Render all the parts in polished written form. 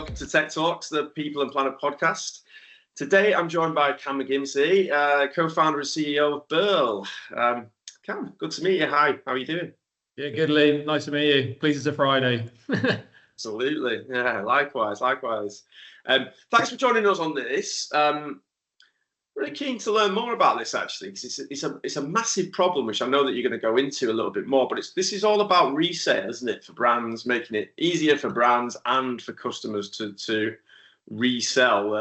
welcome to Tech Talks, the People and Planet podcast. Today, I'm joined by Cam McGimpsey, co-founder and CEO of Birl. Cam, good to meet you. Hi, how are you doing? Yeah, good, Lee. Nice to meet you. Pleased it's a Friday. Absolutely. Yeah, likewise. Thanks for joining us on this. Really keen to learn more about this, actually, because it's a massive problem, which I know that you're going to go into a little bit more. But this is all about resale, isn't it, for brands, making it easier for brands and for customers to resell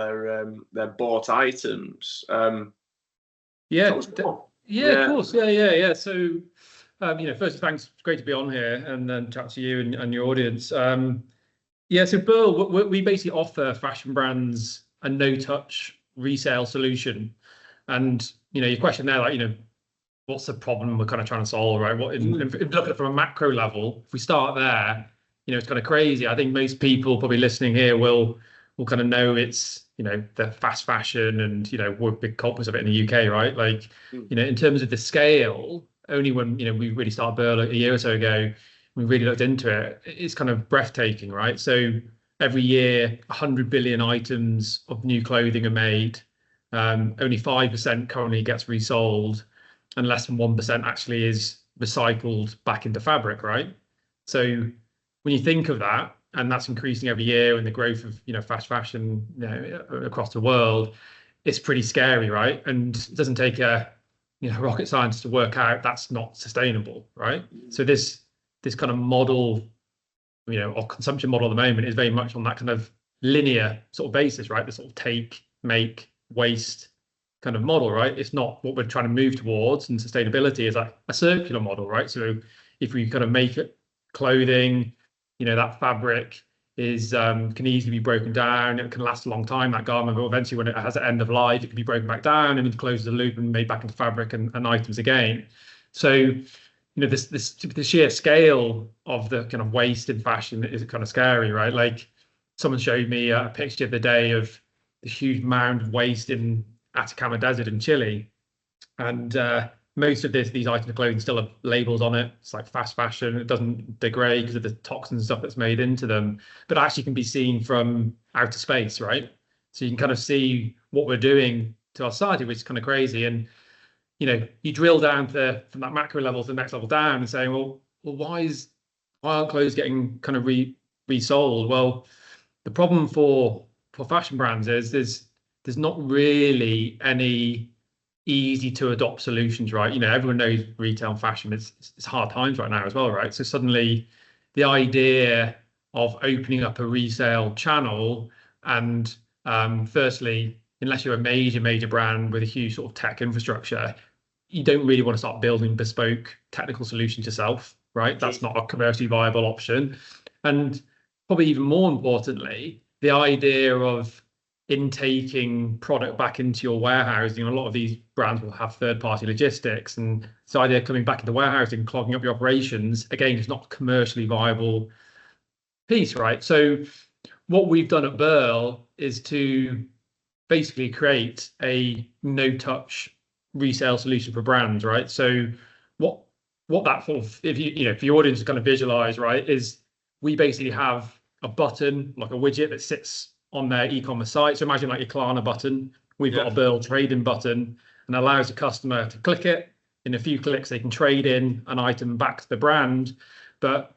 their bought items. Of course. Yeah. So, first, thanks. It's great to be on here and then chat to you and your audience. So Birl, we basically offer fashion brands a no-touch resale solution. And your question there, what's the problem we're kind of trying to solve, right? If you look at it from a macro level, if we start there, it's kind of crazy. I think most people probably listening here will kind of know it's the fast fashion, and we're big culprits of it in the UK, right? In terms of the scale, only when we really started Birl a year or so ago, we really looked into it. It's kind of breathtaking, right? So every year, 100 billion items of new clothing are made. Only 5% currently gets resold, and less than 1% actually is recycled back into fabric, right? So when you think of that, and that's increasing every year, and the growth of fast fashion across the world, it's pretty scary, right? And it doesn't take a rocket scientist to work out that's not sustainable, right? So this kind of model, or consumption model at the moment, is very much on that kind of linear sort of basis, right? The sort of take, make, waste kind of model, right? It's not what we're trying to move towards, and sustainability is like a circular model, right? So if we kind of make it clothing, that fabric is can easily be broken down. It can last a long time, that garment, but eventually when it has an end of life, it can be broken back down and it closes the loop and made back into fabric and items again. So the sheer scale of the kind of waste in fashion is kind of scary, right? Like, someone showed me a picture the other day of the huge mound of waste in Atacama Desert in Chile, and most of these items of clothing still have labels on it. It's like fast fashion. It doesn't degrade because of the toxins and stuff that's made into them, but actually can be seen from outer space, right? So you can kind of see what we're doing to our society, which is kind of crazy. And you drill down from that macro level to the next level down and saying, well, why aren't clothes getting kind of resold? Well, the problem for fashion brands is there's not really any easy to adopt solutions, right? Everyone knows retail and fashion, it's hard times right now as well, right? So suddenly the idea of opening up a resale channel, and firstly, unless you're a major brand with a huge sort of tech infrastructure, you don't really want to start building bespoke technical solutions yourself, right? That's not a commercially viable option. And probably even more importantly, the idea of intaking product back into your warehousing. A lot of these brands will have third-party logistics, and this idea of coming back into warehousing, clogging up your operations, again, is not a commercially viable piece, right? So what we've done at Birl is to basically create a no-touch resale solution for brands, right? So what that sort of, if your audience is kind of visualize, right, is we basically have a button, like a widget that sits on their e-commerce site. So imagine like your Klarna button. We've got a Birl trade-in button, and allows the customer to click it. In a few clicks, they can trade in an item back to the brand. But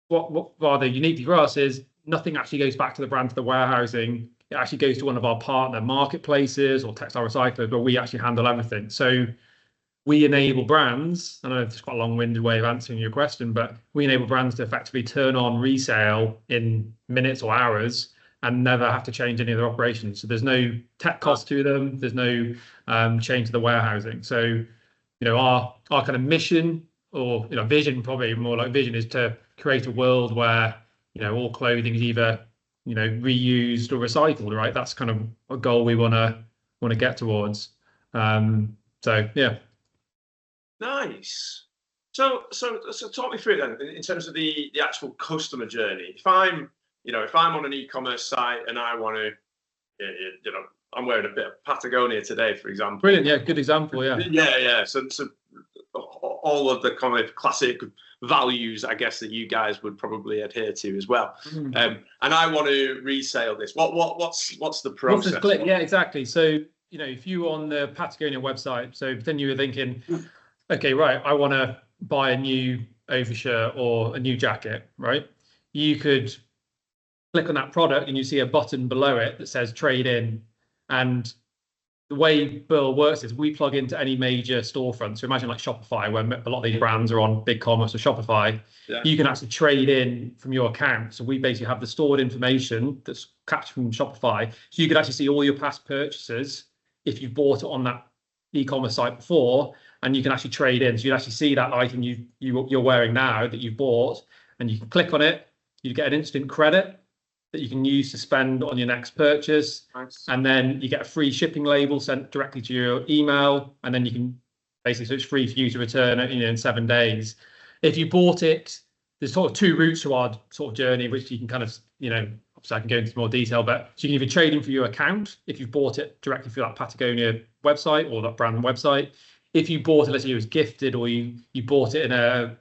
what rather uniquely for us is nothing actually goes back to the brand, to the warehousing. It actually goes to one of our partner marketplaces or textile recyclers, where we actually handle everything. So we enable brands, I know it's quite a long-winded way of answering your question, but we enable brands to effectively turn on resale in minutes or hours and never have to change any of their operations. So there's no tech cost to them. There's no change to the warehousing. So, our kind of mission, or vision, probably more like vision, is to create a world where all clothing is either reused or recycled, right? That's kind of a goal we want to get towards. So yeah. Nice. So talk me through it then in terms of the actual customer journey. If I'm on an e-commerce site and I want to, I'm wearing a bit of Patagonia today, for example. Brilliant. Yeah, good example. Yeah. Yeah. So all of the kind of classic values, I guess, that you guys would probably adhere to as well. And I want to resale this. What's the process? Yeah, exactly. So, if you on the Patagonia website, so then you were thinking, okay, right, I want to buy a new overshirt or a new jacket, right? You could click on that product and you see a button below it that says trade in. And the way Birl works is we plug into any major storefront. So imagine like Shopify, where a lot of these brands are on BigCommerce or Shopify. Yeah. You can actually trade in from your account. So we basically have the stored information that's captured from Shopify. So you could actually see all your past purchases if you bought it on that e-commerce site before, and you can actually trade in. So you'd actually see that item you're wearing now that you've bought, and you can click on it. You get an instant credit that you can use to spend on your next purchase. Nice. And then you get a free shipping label sent directly to your email, and then you can basically, so it's free for you to return it, in 7 days. If you bought it, there's sort of 2 routes to our sort of journey, which you can kind of, obviously I can go into more detail, but so you can either trade in for your account if you bought it directly through that Patagonia website or that brand website. If you bought it, let's say it was gifted, or you bought it in a,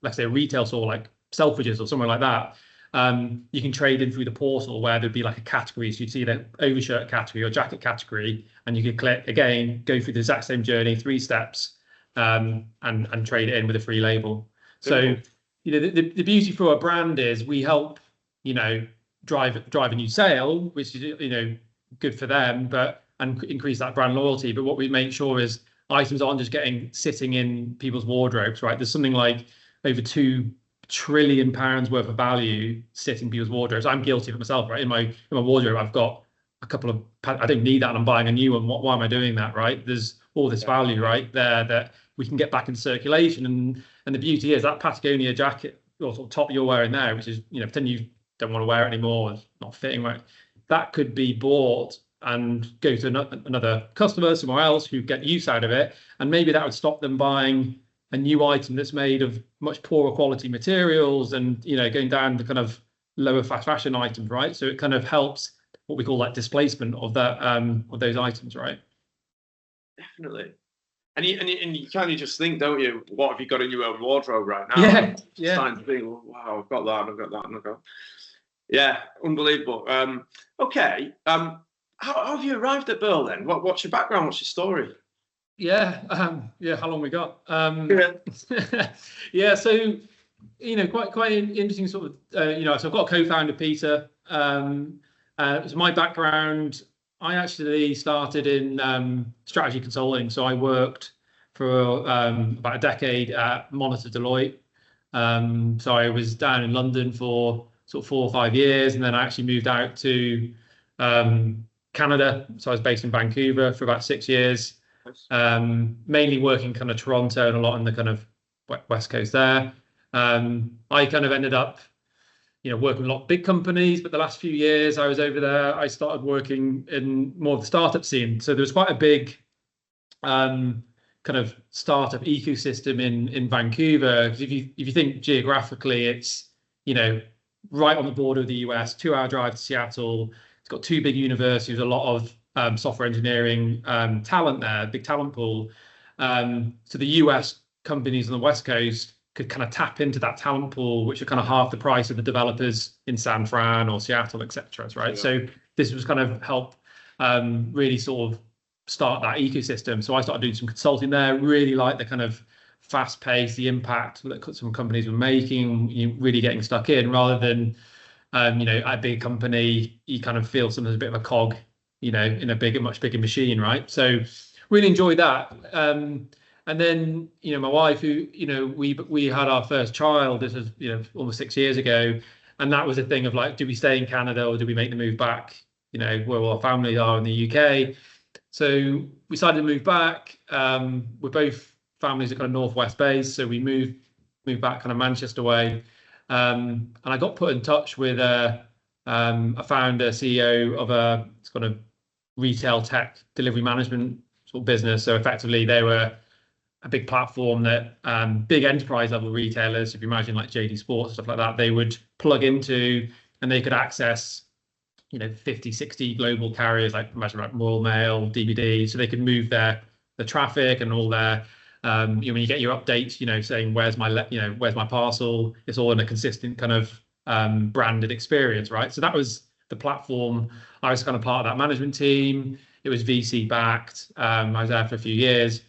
let's say a retail store like Selfridges or somewhere like that, you can trade in through the portal where there'd be like a category. So you'd see the overshirt category or jacket category, and you could click again, go through the exact same journey, 3 steps, and trade it in with a free label. So, the beauty for a brand is we help, drive a new sale, which is, good for them, and increase that brand loyalty. But what we make sure is items aren't just sitting in people's wardrobes, right? There's something like over £2 trillion worth of value sitting in people's wardrobes. I'm guilty of it myself, right? In my wardrobe, I've got a couple of, I don't need that and I'm buying a new one. Why am I doing that, right? There's all this value right there that we can get back in circulation. And the beauty is that Patagonia jacket or sort of top you're wearing there, which is, pretend you don't want to wear it anymore, it's not fitting right, that could be bought and go to another customer somewhere else who get use out of it. And maybe that would stop them buying a new item that's made of much poorer quality materials and, going down the kind of lower fast fashion items, right? So it kind of helps what we call like displacement of that, of those items, right? Definitely. And you kind of just think, don't you, what have you got in your own wardrobe right now? Yeah. Starting to think, wow, I've got that, I've got that, and I've got. Yeah, unbelievable. Okay. How have you arrived at Birl then? What's your background? What's your story? Yeah, how long we got? Yeah, so quite an interesting sort of so I've got a co-founder, Peter. So my background, I actually started in strategy consulting. So I worked for about a decade at Monitor Deloitte. So I was down in London for sort of 4 or 5 years, and then I actually moved out to Canada. So I was based in Vancouver for about 6 years. Mainly working kind of Toronto and a lot in the kind of West Coast there. I kind of ended up, working with a lot of big companies, but the last few years I was over there, I started working in more of the startup scene. So there was quite a big kind of startup ecosystem in Vancouver. Because if you think geographically, it's, right on the border of the US, 2-hour drive to Seattle. It's got 2 big universities, a lot of software engineering talent there, big talent pool. So the US companies on the West Coast could kind of tap into that talent pool, which are kind of half the price of the developers in San Fran or Seattle, etc. Right. Yeah. So this was kind of help really sort of start that ecosystem. So I started doing some consulting there, really like the kind of fast pace, the impact that some companies were making, really getting stuck in rather than, at a big company, you kind of feel something's a bit of a cog, in a much bigger machine, right? So really enjoyed that. And then, my wife, who, we had our first child, this was, almost 6 years ago. And that was a thing of like, do we stay in Canada or do we make the move back, where all our families are in the UK? So we decided to move back. We're both families are kind of Northwest based. So we moved back kind of Manchester way. And I got put in touch with a founder, CEO of a kind of retail tech delivery management sort of business. So effectively they were a big platform that big enterprise level retailers, if you imagine like JD Sports, stuff like that, they would plug into and they could access, 50, 60 global carriers, like imagine like Royal Mail, DVD, so they could move the traffic and all their When you get your updates, saying where's my parcel, it's all in a consistent kind of branded experience, right? So that was the platform. I was kind of part of that management team. It was VC backed. I was there for a few years.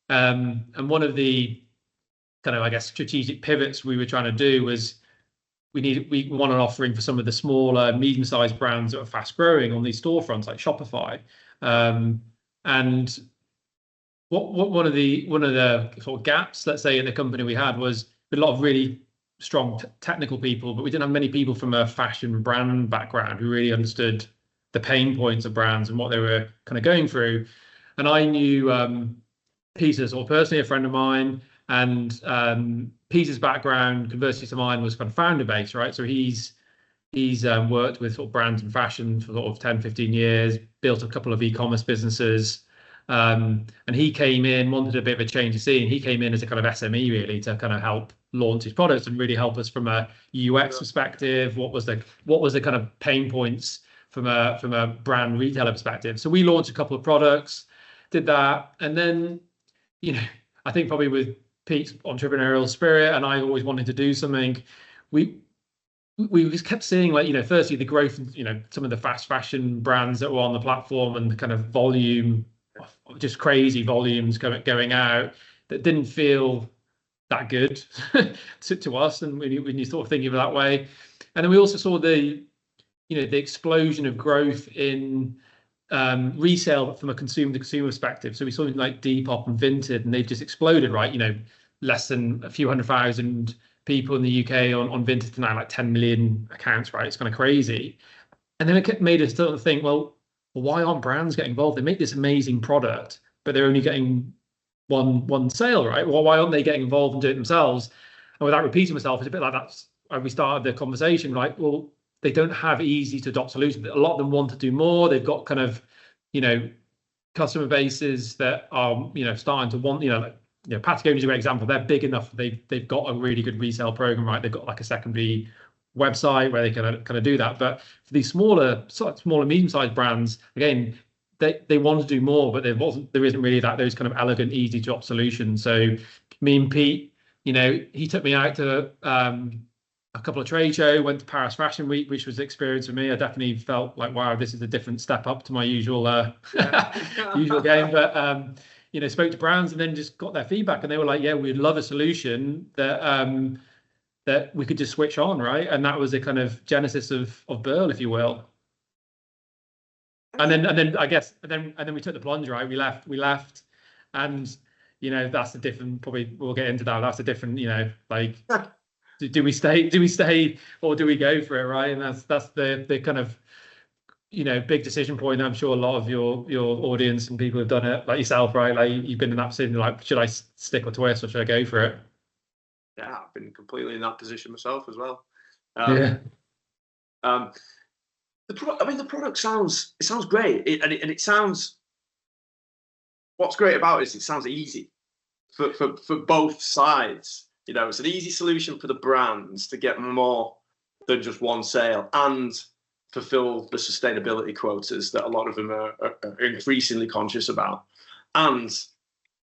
And one of the kind of, I guess, strategic pivots we were trying to do was we want an offering for some of the smaller, medium-sized brands that are fast growing on these storefronts like Shopify. And one of the sort of gaps, let's say, in the company we had was a lot of really strong technical people, but we didn't have many people from a fashion brand background who really understood the pain points of brands and what they were kind of going through. And I knew Peter's, or personally a friend of mine, and Peter's background, conversely to mine, was kind of founder based, right? So he's worked with sort of brands and fashion for sort of 10, 15 years, built a couple of e-commerce businesses. And he came in, wanted a bit of a change of scene. He came in as a kind of SME really to kind of help launch his products and really help us from a UX perspective. What was the kind of pain points from a brand retailer perspective? So we launched a couple of products, did that, and then I think probably with Pete's entrepreneurial spirit and I always wanted to do something, we just kept seeing firstly the growth in some of the fast fashion brands that were on the platform and the kind of volume, just crazy volumes going out that didn't feel that good to us, and when you sort of think of it that way. And then we also saw the explosion of growth in resale from a consumer to consumer perspective. So we saw something like Depop and Vinted, and they've just exploded, right? Less than a few 100,000 people in the UK on Vinted to now like 10 million accounts, right? It's kind of crazy. And then it made us sort of think, well, why aren't brands getting involved? They make this amazing product, but they're only getting one sale, right? Well, why aren't they getting involved and do it themselves? And without repeating myself, it's a bit like that's how we started the conversation, right? Well, they don't have easy to adopt solutions. A lot of them want to do more. They've got kind of, customer bases that are, starting to want, Patagonia is a great example. They're big enough. They've got a really good resale program, right? They've got like a secondary website where they can kind of do that. But for these smaller, medium-sized brands, again, they want to do more, but there isn't really those kind of elegant, easy to adopt solutions. So me and Pete, he took me out to a couple of trade shows, went to Paris Fashion Week, which was an experience for me. I definitely felt like, wow, this is a different step up to my usual usual game. But spoke to brands and then just got their feedback, and they were like, yeah, we'd love a solution that we could just switch on, right? And that was the kind of genesis of Birl, if you will. And then I guess and then we took the plunge, right? We left, and that's a different. Probably we'll get into that. That's a different, like. Do we stay or do we go for it, right? And that's the kind of big decision point. I'm sure a lot of your audience and people have done it, like yourself, right? Like you've been in that position, like, should I stick or twist, or should I go for it? Yeah, I've been completely in that position myself as well. The product sounds great, it sounds. What's great about it is it sounds easy for both sides. It's an easy solution for the brands to get more than just one sale and fulfill the sustainability quotas that a lot of them are increasingly conscious about. And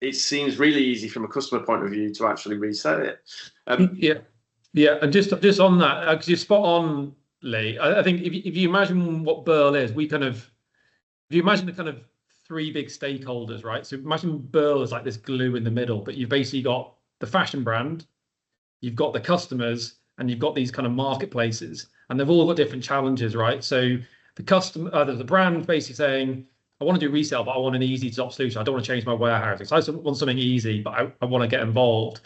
it seems really easy from a customer point of view to actually resell it. Yeah. And just on that, because you're spot on, Lee. I think if you imagine what Birl is, if you imagine the kind of three big stakeholders, right? So imagine Birl is like this glue in the middle, but you've basically got the fashion brand, you've got the customers, and you've got these kind of marketplaces, and they've all got different challenges, right? So the brand basically saying, I want to do resale, but I want an easy to adopt solution. I don't want to change my warehousing. So I want something easy, but I want to get involved.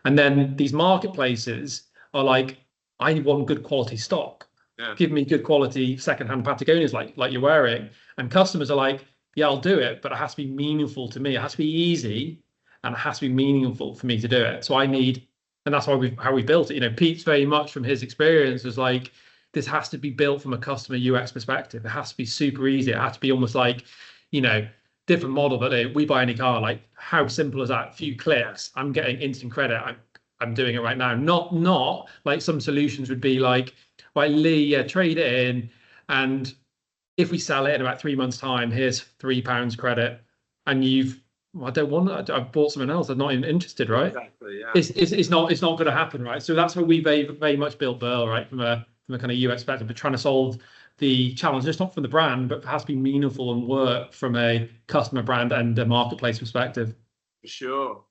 And then these marketplaces are like, I want good quality stock. Yeah. Give me good quality secondhand Patagonias like you're wearing. And customers are like, yeah, I'll do it, but it has to be meaningful to me. It has to be easy, and it has to be meaningful for me to do it. So and that's how we built it. Pete's very much from his experience was like, this has to be built from a customer UX perspective. It has to be super easy. It has to be almost like, different model that we buy any car. Like, how simple is that? A few clicks, I'm getting instant credit. I'm doing it right now. Not like some solutions would be like, right, Lee, trade it in, and if we sell it in about 3 months' time, here's £3 credit, and you've well, I don't want that. I've bought something else. I'm not even interested, right? Exactly. Yeah. It's not going to happen, right? So that's how we very much built Birl, right? From a kind of UX perspective, but trying to solve the challenge, just not from the brand, but it has to be meaningful and work from a customer brand and a marketplace perspective. For sure.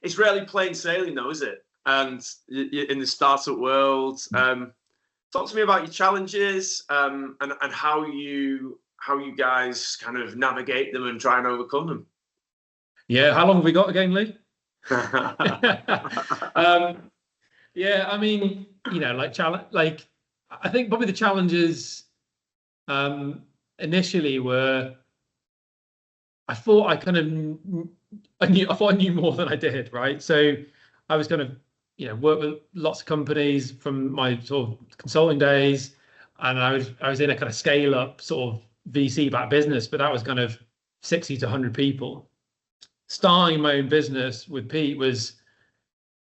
It's rarely plain sailing, though, is it? And in the startup world, talk to me about your challenges and how you guys kind of navigate them and try and overcome them. Yeah, how long have we got again, Lee? Yeah, I mean, like I think probably the challenges initially were I thought I knew more than I did, right? So I was kind of work with lots of companies from my sort of consulting days, and I was in a kind of scale up sort of VC backed business, but that was kind of 60 to 100 people. Starting my own business with Pete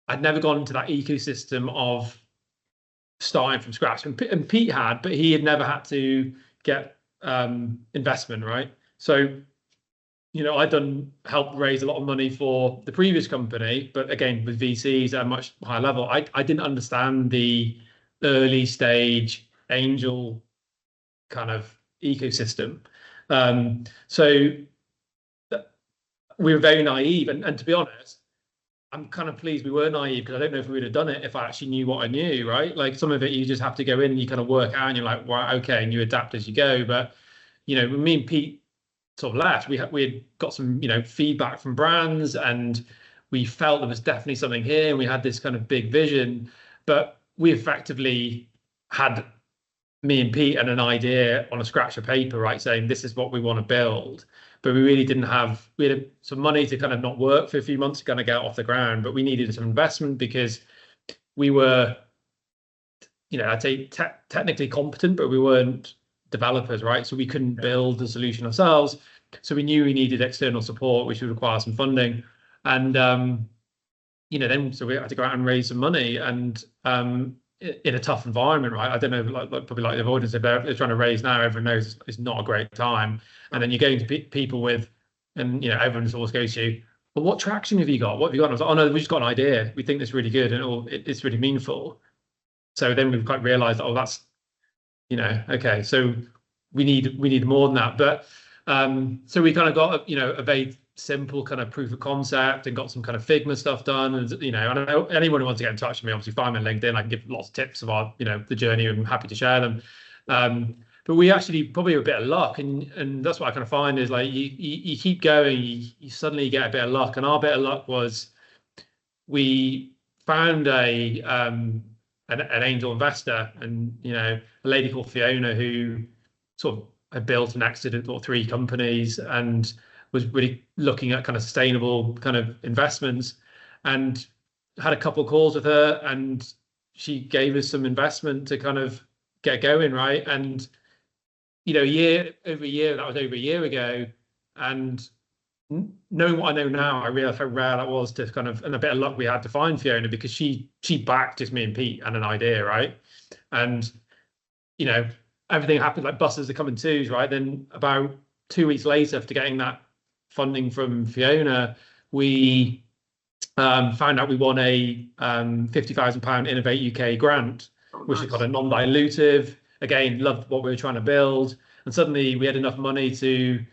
I'd never gone into that ecosystem of starting from scratch, and Pete had, but he had never had to get investment, right? So I'd helped raise a lot of money for the previous company, but again, with VCs at a much higher level. I didn't understand the early stage angel kind of ecosystem. So we were very naive. And to be honest, I'm kind of pleased we were naive, because I don't know if we would have done it if I actually knew what I knew, right? Like some of it, you just have to go in and you kind of work out and you're like, well, okay, and you adapt as you go. But, when me and Pete sort of left, we had got some feedback from brands, and we felt there was definitely something here, and we had this kind of big vision, but we effectively had me and Pete and an idea on a scratch of paper, right, saying this is what we want to build, but we really didn't have, we had some money to kind of not work for a few months to kind of get off the ground, but we needed some investment because we were I'd say technically competent, but we weren't developers, right? So we couldn't build the solution ourselves. So we knew we needed external support, which would require some funding. And then so we had to go out and raise some money, and in a tough environment, right? I don't know, like probably like the avoidance, if they're trying to raise now, everyone knows it's not a great time. And then you're going to people with, and everyone always goes to you, well, what traction have you got? What have you got? And I was like, oh no, we just got an idea. We think it's really good, and it's really meaningful. So then we've quite realized, oh, that's okay, so we need more than that. But so we kind of got a very simple kind of proof of concept and got some kind of Figma stuff done. And I know anyone who wants to get in touch with me, obviously find me on LinkedIn. I can give lots of tips about the journey, and I'm happy to share them. But we actually probably have a bit of luck, and that's what I kind of find is like you keep going, you suddenly get a bit of luck. And our bit of luck was we found an angel investor, and a lady called Fiona, who sort of had built and exited 3 companies and was really looking at kind of sustainable kind of investments, and had a couple of calls with her, and she gave us some investment to kind of get going, right? And year over year, that was over a year ago, and knowing what I know now, I realized how rare that was to kind of, and a bit of luck we had to find Fiona, because she backed just me and Pete and an idea, right? And everything happened, like buses are coming twos, right? Then about 2 weeks later, after getting that funding from Fiona, we found out we won a £50,000 Innovate UK grant, which is kind of non-dilutive. Again, loved what we were trying to build, and suddenly we had enough money to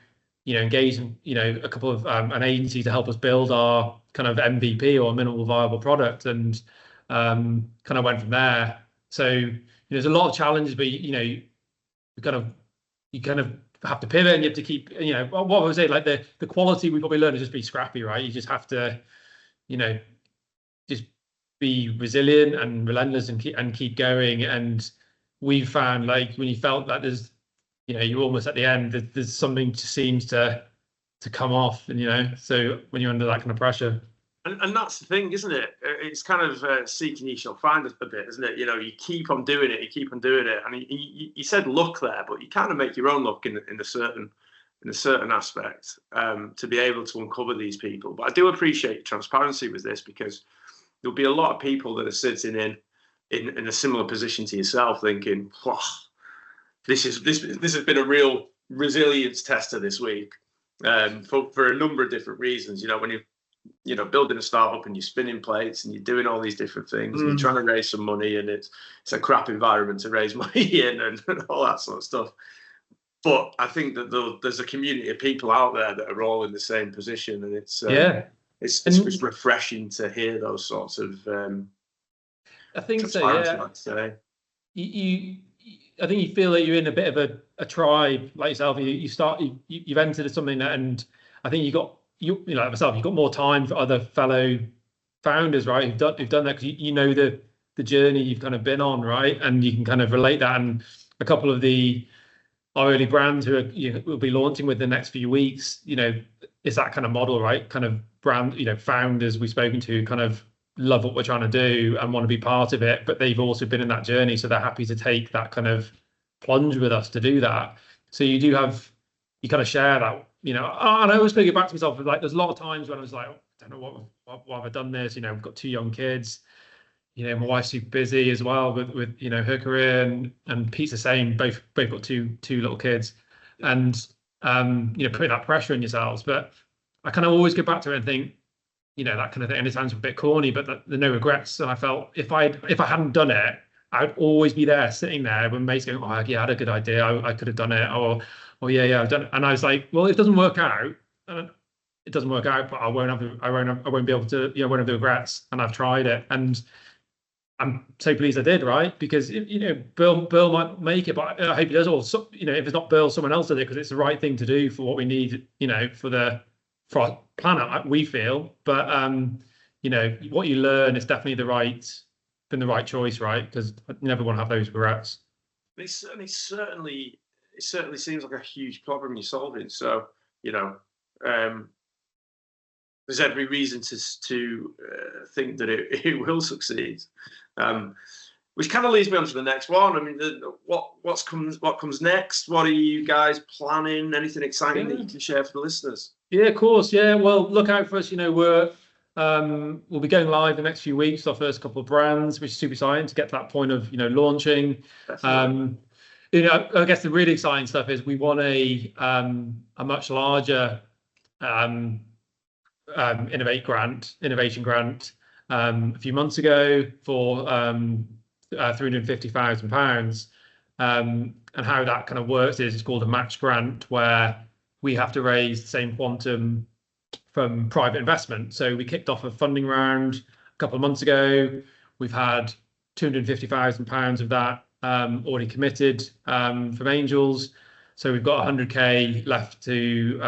engage a couple of an agency to help us build our kind of MVP, or minimal viable product, and kind of went from there. So there's a lot of challenges, but you kind of have to pivot, and you have to keep what I would say, like the quality we probably learned is just be scrappy, right? You just have to just be resilient and relentless, and keep going. And we found, like, when you felt that there's you're almost at the end, there's something just seems to come off, and so when you're under that kind of pressure. And that's the thing, isn't it? It's kind of seeking ye shall find a bit, isn't it? You keep on doing it, and you said luck there, but you kind of make your own luck in a certain aspect to be able to uncover these people. But I do appreciate transparency with this, because there'll be a lot of people that are sitting in a similar position to yourself, thinking, this has been a real resilience tester this week. for a number of different reasons. When you're building a startup and you're spinning plates and you're doing all these different things and you're trying to raise some money, and it's a crap environment to raise money in and all that sort of stuff. But I think that there's a community of people out there that are all in the same position, and it's refreshing to hear those sorts of. I think so. Yeah. I think you feel that you're in a bit of a tribe like yourself. You've entered something that, and I think like myself, you've got more time for other fellow founders, right? Who've done that, because you know the journey you've kind of been on, right? And you can kind of relate that. And a couple of our early brands who will be launching within the next few weeks, it's that kind of model, right? Kind of brand, founders we've spoken to kind of love what we're trying to do and want to be part of it, but they've also been in that journey, so they're happy to take that kind of plunge with us to do that. So you kind of share that, and I always bring it back to myself, like there's a lot of times when I was like, I don't know why have I done this, we've got 2 young kids, my wife's super busy as well with her career, and Pete's the same, both got two little kids, and putting that pressure on yourselves. But I kind of always go back to it and think, that kind of thing, and it sounds a bit corny, but the no regrets. And I felt if I hadn't done it, I'd always be there, sitting there when mates going, oh yeah, I had a good idea, I could have done it, or yeah, I've done it. And I was like, well, it doesn't work out, it doesn't work out, but I won't be able to, I won't have the regrets, and I've tried it, and I'm so pleased I did, right? Because Birl might make it, but I hope he does. Or if it's not Birl, someone else did it, because it's the right thing to do for what we need, for our planet, we feel. But what you learn is definitely been the right choice, right? Because I never want to have those regrets. It certainly seems like a huge problem you're solving. So there's every reason to think that it will succeed. Which kind of leads me on to the next one. I mean, what comes next? What are you guys planning? Anything exciting that you can share for the listeners? Yeah, of course. Yeah, well, look out for us. We'll be going live the next few weeks. Our first couple of brands, which is super exciting to get to that point of launching. I guess the really exciting stuff is we won a much larger innovation grant a few months ago for £350,000. And how that kind of works is it's called a match grant, where we have to raise the same quantum from private investment. So we kicked off a funding round a couple of months ago. We've had £250,000 of that already committed from angels. So we've got 100k left to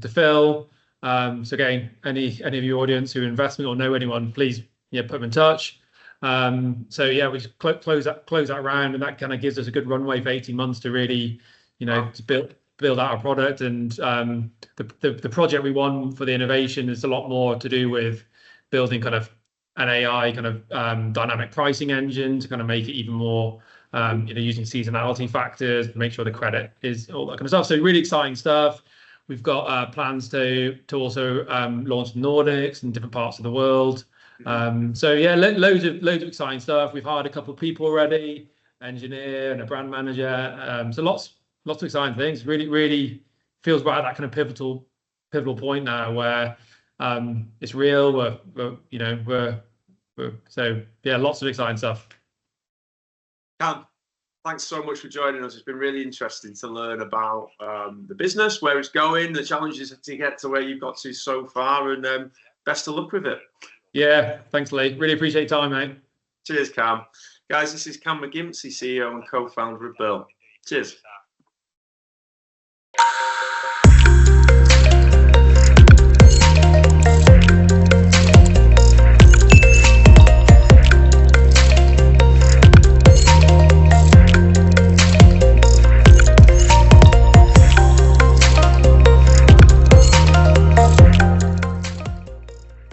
fill. So again, any of your audience who are investment or know anyone, please put them in touch. So yeah, we close that round, and that kind of gives us a good runway for 18 months to really, to build out our product. And the project we won for the innovation is a lot more to do with building kind of an AI kind of dynamic pricing engine to kind of make it even more, using seasonality factors to make sure the credit is all that kind of stuff. So really exciting stuff. We've got plans to also launch Nordics and different parts of the world. So yeah, loads of exciting stuff. We've hired a couple of people already, engineer and a brand manager. So lots of exciting things. Really feels right at that kind of pivotal point now where it's real. So yeah, lots of exciting stuff. Cam, thanks so much for joining us. It's been really interesting to learn about the business, where it's going, the challenges to get to where you've got to so far, and best of luck with it. Yeah, thanks, Lee. Really appreciate your time, mate. Cheers, Cam. Guys, this is Cam McGimpsey, CEO and co-founder of Birl. Cheers.